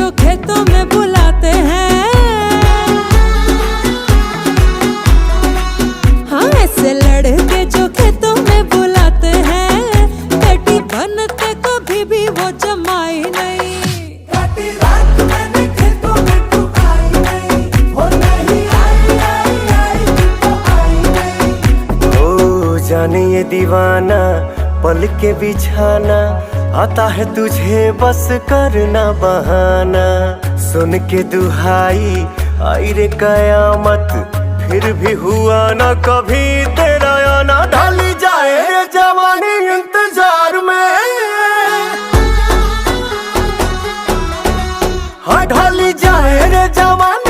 जो खेतों में बुलाते हैं। हाँ, ऐसे लड़के जो खेतों में बुलाते हैं, बेटी बन के कभी भी वो जमाई नहीं। रात मैंने खेतों में तू आई नहीं, वो नहीं आई आई आई तो आई नहीं। ओ जाने ये दीवाना पल के बिछाना, आता है तुझे बस करना बहाना। सुन के दुहाई आई रे कयामत, फिर भी हुआ ना कभी तेरा आना। ढाली जाए रे जवानी इंतजार में, हाँ ढाली जाए रे जवानी